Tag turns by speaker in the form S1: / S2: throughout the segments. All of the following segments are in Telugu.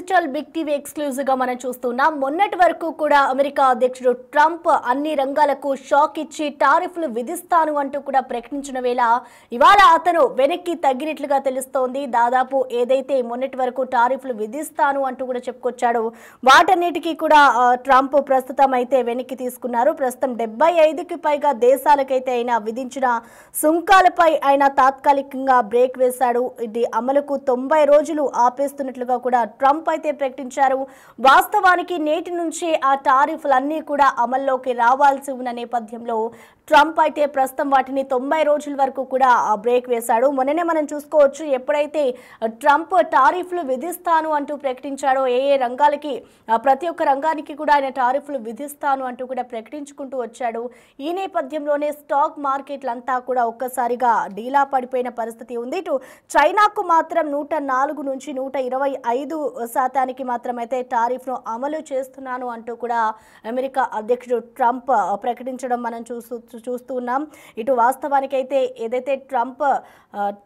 S1: డిజిటల్ బిగ్ టీవీ ఎక్స్క్లూజివ్ గా మనం చూస్తున్నాం. మొన్నటి వరకు కూడా అమెరికా అధ్యక్షుడు ట్రంప్ అన్ని రంగాలకు షాక్ ఇచ్చి టారిఫ్లు విధిస్తాను అంటూ కూడా ప్రకటించిన వేళ ఇవాళ అతను వెనక్కి తగ్గినట్లుగా తెలుస్తోంది. దాదాపు ఏదైతే మొన్నటి వరకు టారిఫ్లు విధిస్తాను అంటూ కూడా చెప్పుకొచ్చాడు, వాటన్నిటికీ కూడా ట్రంప్ ప్రస్తుతం అయితే వెనక్కి తీసుకున్నారు. ప్రస్తుతం 75కి పైగా దేశాలకైతే ఆయన విధించిన సుంకాలపై ఆయన తాత్కాలికంగా బ్రేక్ వేశాడు. ఇది అమలుకు 90 రోజులు ఆపేస్తున్నట్లుగా కూడా ట్రంప్ అయితే ప్రకటించారు. వాస్తవానికి నేటి నుంచి ఆ టారిఫ్లన్నీ కూడా అమల్లోకి రావాల్సి ఉన్న నేపథ్యంలో ట్రంప్ అయితే ప్రస్తుతం వాటిని 90 రోజుల వరకు కూడా బ్రేక్ వేశాడు. మొన్ననే మనం చూసుకోవచ్చు, ఎప్పుడైతే ట్రంప్ టారిఫ్లు విధిస్తాను అంటూ ప్రకటించాడో ఏ రంగాలకి ప్రతి ఒక్క రంగానికి కూడా ఆయన టారిఫ్లు విధిస్తాను అంటూ కూడా ప్రకటించుకుంటూ వచ్చాడు. ఈ నేపథ్యంలోనే స్టాక్ మార్కెట్లంతా కూడా ఒక్కసారిగా డీలా పడిపోయిన పరిస్థితి ఉంది. ఇటు చైనాకు మాత్రం 104 నుంచి 125% మాత్రమైతే టారిఫ్ను అమలు చేస్తున్నాను అంటూ కూడా అమెరికా అధ్యక్షుడు ట్రంప్ ప్రకటించడం మనం చూస్తూ ఉన్నాం. ఇటు వాస్తవానికైతే ఏదైతే ట్రంప్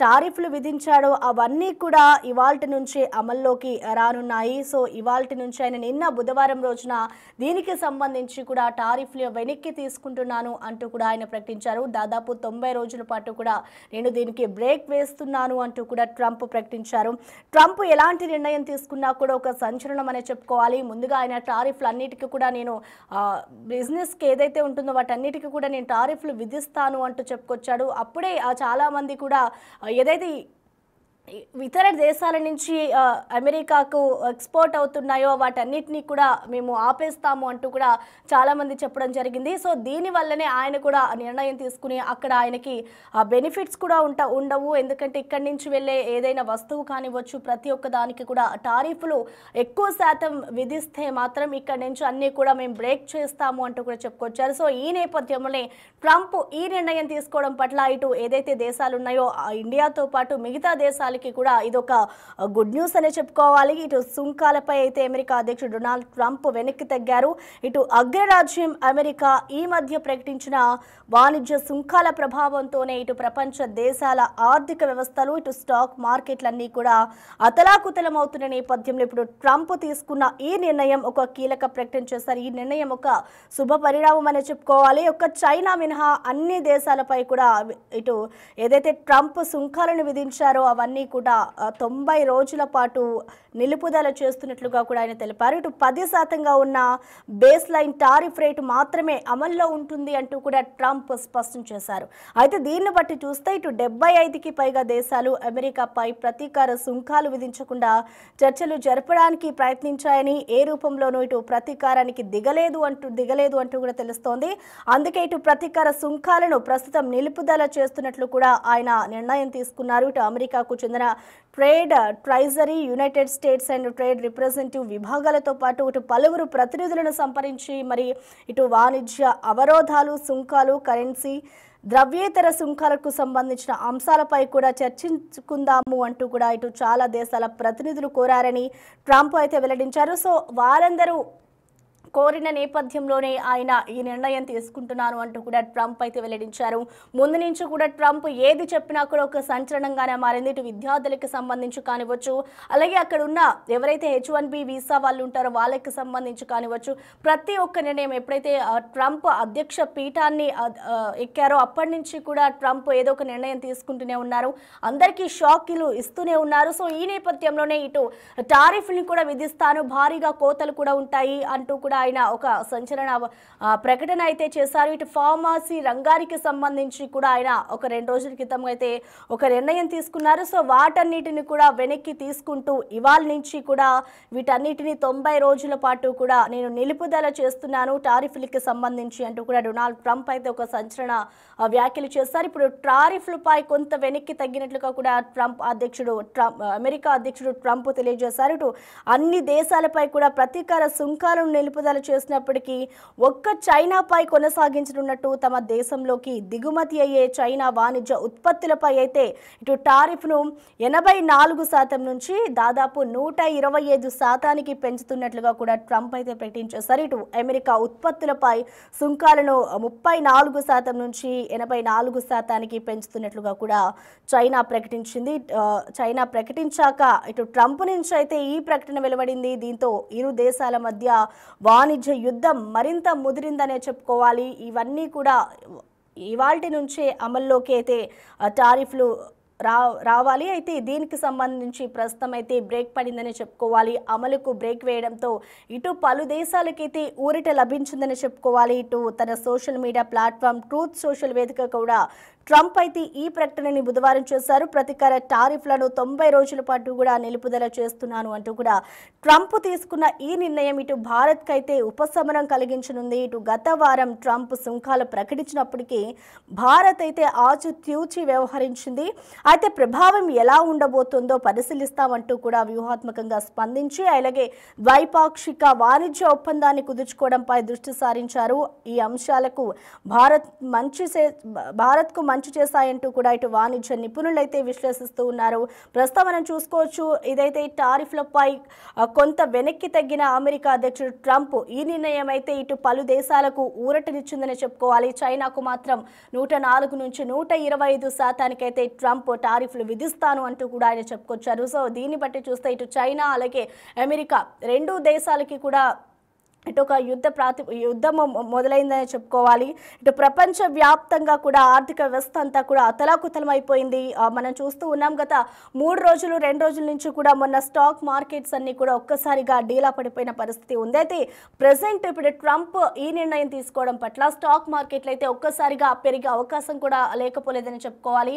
S1: టారిఫ్లు విధించాడో అవన్నీ కూడా ఇవాల్టి నుంచి అమల్లోకి రానున్నాయి. సో ఇవాల్టి నుంచి ఆయన నిన్న బుధవారం రోజున దీనికి సంబంధించి కూడా టారిఫ్లు వెనక్కి తీసుకుంటున్నాను అంటూ కూడా ఆయన ప్రకటించారు. దాదాపు 90 రోజుల పాటు కూడా నేను దీనికి బ్రేక్ వేస్తున్నాను అంటూ కూడా ట్రంప్ ప్రకటించారు. ట్రంప్ ఎలాంటి నిర్ణయం తీసుకున్నా కూడా ఒక సంచలనం అనే చెప్పుకోవాలి. ముందుగా ఆయన టారిఫ్లు అన్నిటికీ కూడా నేను బిజినెస్కి ఏదైతే ఉంటుందో వాటన్నిటికీ కూడా నేను టారిఫ్లు విధిస్తాను అంటూ చెప్పుకొచ్చాడు. అప్పుడే చాలా మంది కూడా ఏదైతే ఇతర దేశాల నుంచి అమెరికాకు ఎక్స్పోర్ట్ అవుతున్నాయో వాటన్నిటినీ కూడా మేము ఆపేస్తాము అంటూ కూడా చాలామంది చెప్పడం జరిగింది. సో దీనివల్లనే ఆయన కూడా నిర్ణయం తీసుకుని అక్కడ ఆయనకి బెనిఫిట్స్ కూడా ఉండవు. ఎందుకంటే ఇక్కడి నుంచి వెళ్ళే ఏదైనా వస్తువు కానివ్వచ్చు, ప్రతి ఒక్క దానికి కూడా టారిఫ్లు ఎక్కువ శాతం విధిస్తే మాత్రం ఇక్కడి నుంచి అన్నీ కూడా మేము బ్రేక్ చేస్తాము అంటూ కూడా చెప్పుకొచ్చారు. సో ఈ నేపథ్యంలోనే ట్రంప్ ఈ నిర్ణయం తీసుకోవడం పట్ల ఇటు ఏదైతే దేశాలు ఉన్నాయో ఇండియాతో పాటు మిగతా దేశాలు కూడా ఇదొక గుడ్ న్యూస్ అనే చెప్పుకోవాలి. ఇటు సుంకాలపై అయితే అమెరికా అధ్యక్షుడు డొనాల్డ్ ట్రంప్ వెనక్కి తగ్గారు. ఇటు అగ్రరాజ్యం అమెరికా ఈ మధ్య ప్రకటించిన వాణిజ్య సుంకాల ప్రభావంతోనే ఇటు ప్రపంచ దేశాల ఆర్థిక వ్యవస్థలు, ఇటు స్టాక్ మార్కెట్లన్నీ కూడా అతలాకుతలమవుతున్న నేపథ్యంలో ఇప్పుడు ట్రంప్ తీసుకున్న ఈ నిర్ణయం ఒక కీలక ప్రకటన చేశారు. ఈ నిర్ణయం ఒక శుభ పరిణామం అని చెప్పుకోవాలి. ఒక చైనా మినహా అన్ని దేశాలపై కూడా ఇటు ఏదైతే ట్రంప్ సుంకాలను విధించారో అవన్నీ కూడా 90 రోజుల పాటు నిలుపుదల చేస్తున్నట్లుగా కూడా ఆయన తెలిపారు. ఇటు 10% ఉన్న బేస్ లైన్ టారిఫ్ రేటు మాత్రమే అమల్లో ఉంటుంది అంటూ కూడా ట్రంప్ స్పష్టం చేశారు. అయితే దీన్ని బట్టి చూస్తే ఇటు 75కి పైగా దేశాలు అమెరికాపై ప్రతీకార సుంకాలు విధించకుండా చర్చలు జరపడానికి ప్రయత్నించాయని, ఏ రూపంలోనూ ఇటు ప్రతీకారానికి దిగలేదు అంటూ కూడా తెలుస్తోంది. అందుకే ఇటు ప్రతీకార సుంకాలను ప్రస్తుతం నిలుపుదల చేస్తున్నట్లు కూడా ఆయన నిర్ణయం తీసుకున్నారు. ఇటు అమెరికాకు చెందిన trade treasury, United States and trade representative విభాగాలతో పాటు ఇటు పలువురు ప్రతినిధులను సంప్రదించి మరి ఇటు వాణిజ్య అవరోధాలు, సుంకాలు, కరెన్సీ, ద్రవ్యేతర సుంకాలకు సంబంధించిన అంశాలపై కూడా చర్చించుకుందాము అంటూ కూడా ఇటు చాలా దేశాల ప్రతినిధులు కోరారని ట్రంప్ అయితే వెల్లడించారు. సో వారందరూ కోరిన నేపథ్యంలోనే ఆయన ఈ నిర్ణయం తీసుకుంటున్నాను అంటూ కూడా ట్రంప్ అయితే వెల్లడించారు. ముందు నుంచి కూడా ట్రంప్ ఏది చెప్పినా కూడా ఒక సంచలనంగానే మారింది. ఇటు విద్యార్థులకు సంబంధించి కానివచ్చు, అలాగే అక్కడ ఉన్న ఎవరైతే H1B వీసా వాళ్ళు ఉంటారో వాళ్ళకి సంబంధించి కానివచ్చు, ప్రతి ఒక్క నిర్ణయం ఎప్పుడైతే ట్రంప్ అధ్యక్ష పీఠాన్ని ఎక్కారో అప్పటి నుంచి కూడా ట్రంప్ ఏదో ఒక నిర్ణయం తీసుకుంటూనే ఉన్నారు. అందరికీ షాక్లు ఇస్తూనే ఉన్నారు. సో ఈ నేపథ్యంలోనే ఇటు టారిఫ్ని కూడా విధిస్తాను, భారీగా కోతలు కూడా ఉంటాయి అంటూ కూడా ఆయన ఒక సంచలన ప్రకటన అయితే చేశారు. ఇటు ఫార్మసీ రంగానికి సంబంధించి కూడా ఆయన ఒక 2 రోజుల క్రితం అయితే ఒక నిర్ణయం తీసుకున్నారు. సో వాటన్నిటిని కూడా వెనక్కి తీసుకుంటూ ఇవాళ నుంచి కూడా వీటన్నిటిని 90 రోజుల పాటు కూడా నేను నిలుపుదల చేస్తున్నాను టారిఫ్లకి సంబంధించి అంటూ కూడా డొనాల్డ్ ట్రంప్ అయితే ఒక సంచలన వ్యాఖ్యలు చేశారు. ఇప్పుడు టారిఫ్లపై కొంత వెనక్కి తగ్గినట్లుగా కూడా అమెరికా అధ్యక్షుడు ట్రంప్ తెలియజేశారు. ఇటు అన్ని దేశాలపై కూడా ప్రతీకార సుంకాలను నిలుపుదల నిలుపుదల చేసినప్పటికీ ఒక్క చైనాపై కొనసాగించనున్నట్టు తమ దేశంలోకి దిగుమతి అయ్యే చైనా వాణిజ్య ఉత్పత్తులపై అయితే ఇటు టారిఫ్ను 84% నుంచి దాదాపు 125% పెంచుతున్నట్లుగా కూడా ట్రంప్ అయితే ప్రకటించేశారు. ఇటు అమెరికా ఉత్పత్తులపై సుంకాలను 34% నుంచి 84% పెంచుతున్నట్లుగా కూడా చైనా ప్రకటించింది. చైనా ప్రకటించాక ఇటు ట్రంప్ నుంచి అయితే ఈ ప్రకటన వెలువడింది. దీంతో ఇరు దేశాల మధ్య వాణిజ్య యుద్ధం మరింత ముదిరిందనే చెప్పుకోవాలి. ఇవన్నీ కూడా ఇవాల్టి నుంచే అమల్లోకి అయితే టారిఫ్లు రావాలి. అయితే దీనికి సంబంధించి ప్రస్తుతం అయితే బ్రేక్ పడిందని చెప్పుకోవాలి. అమలుకు బ్రేక్ వేయడంతో ఇటు పలు దేశాలకైతే ఊరట లభించిందని చెప్పుకోవాలి. ఇటు తన social media platform truth social వేదిక కూడా ట్రంప్ అయితే ఈ ప్రకటనని బుధవారం చేశారు. ప్రతీకార టారిఫ్లను 90 రోజుల పాటు కూడా నిలుపుదల చేస్తున్నాను అంటూ కూడా ట్రంప్ తీసుకున్న ఈ నిర్ణయం ఇటు భారత్కి అయితే ఉపశమనం కలిగించనుంది. ఇటు గత వారం ట్రంప్ సుంకాలు ప్రకటించినప్పటికీ భారత్ అయితే ఆచితూచి వ్యవహరించింది. అయితే ప్రభావం ఎలా ఉండబోతుందో పరిశీలిస్తామంటూ కూడా వ్యూహాత్మకంగా స్పందించి అలాగే ద్వైపాక్షిక వాణిజ్య ఒప్పందాన్ని కుదుర్చుకోవడంపై దృష్టి సారించారు. ఈ అంశాలకు భారత్కు మంచి చేశాయంటూ కూడా ఇటు వాణిజ్య నిపుణులైతే విశ్లేషిస్తూ ఉన్నారు. ప్రస్తుతం మనం చూసుకోవచ్చు, ఇదైతే టారిఫ్లపై కొంత వెనక్కి తగ్గిన అమెరికా అధ్యక్షుడు ట్రంప్ ఈ నిర్ణయం అయితే ఇటు పలు దేశాలకు ఊరటనిచ్చిందని చెప్పుకోవాలి. చైనాకు మాత్రం 104 నుంచి 125% అయితే ట్రంప్ టారిఫ్లు విధిస్తాను అంటూ కూడా ఆయన చెప్పుకొచ్చారు. సో దీన్ని బట్టి చూస్తే ఇటు చైనా అలాగే అమెరికా రెండు దేశాలకి కూడా ఇటు ఒక యుద్ధం మొదలైందని చెప్పుకోవాలి. ఇటు ప్రపంచ వ్యాప్తంగా కూడా ఆర్థిక వ్యవస్థ అంతా కూడా అతలాకుతలం అయిపోయింది. మనం చూస్తూ ఉన్నాం గత 2 రోజుల నుంచి కూడా మొన్న స్టాక్ మార్కెట్స్ అన్ని కూడా ఒక్కసారిగా డీలా పడిపోయిన పరిస్థితి ఉంది. అయితే ప్రెసెంట్ ఇప్పుడు ట్రంప్ ఈ నిర్ణయం తీసుకోవడం పట్ల స్టాక్ మార్కెట్లు అయితే ఒక్కసారిగా పెరిగే అవకాశం కూడా లేకపోలేదని చెప్పుకోవాలి.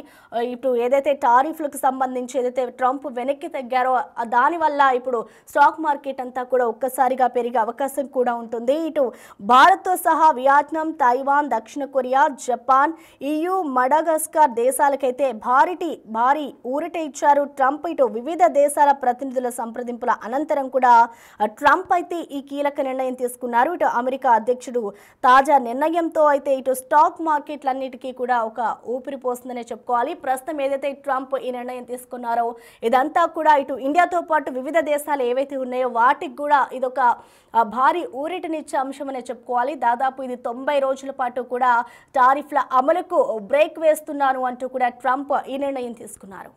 S1: ఇటు ఏదైతే టారిఫ్లకు సంబంధించి ఏదైతే ట్రంప్ వెనక్కి తగ్గారో దానివల్ల ఇప్పుడు స్టాక్ మార్కెట్ అంతా కూడా ఒక్కసారిగా పెరిగే అవకాశం కూడా ఉంటుంది. ఇటు భారత్తో సహా వియత్నాం, తైవాన్, దక్షిణ కొరియా, జపాన్, EU, మడగాస్కర్ దేశాలకైతే భారీ ఊరట ఇచ్చారు ట్రంప్. ఇటు వివిధ దేశాల ప్రతినిధుల సంప్రదింపుల అనంతరం కూడా ట్రంప్ అయితే ఈ కీలక నిర్ణయం తీసుకున్నారు. ఇటు అమెరికా అధ్యక్షుడు తాజా నిర్ణయంతో అయితే ఇటు స్టాక్ మార్కెట్లన్నిటికీ కూడా ఒక ఊపిరి పోస్తుందనే చెప్పుకోవాలి. ప్రస్తుతం ఏదైతే ట్రంప్ ఈ నిర్ణయం తీసుకున్నారో ఇదంతా కూడా ఇటు ఇండియాతో పాటు వివిధ దేశాలు ఏవైతే ఉన్నాయో వాటికి కూడా ఇదొక భారీ ఊరటనిచ్చే అంశమనే చెప్పుకోవాలి. దాదాపు ఇది 90 రోజుల పాటు కూడా టారిఫ్ల అమలుకు బ్రేక్ వేస్తున్నాను అంటూ కూడా ట్రంప్ ఈ నిర్ణయం తీసుకున్నారు.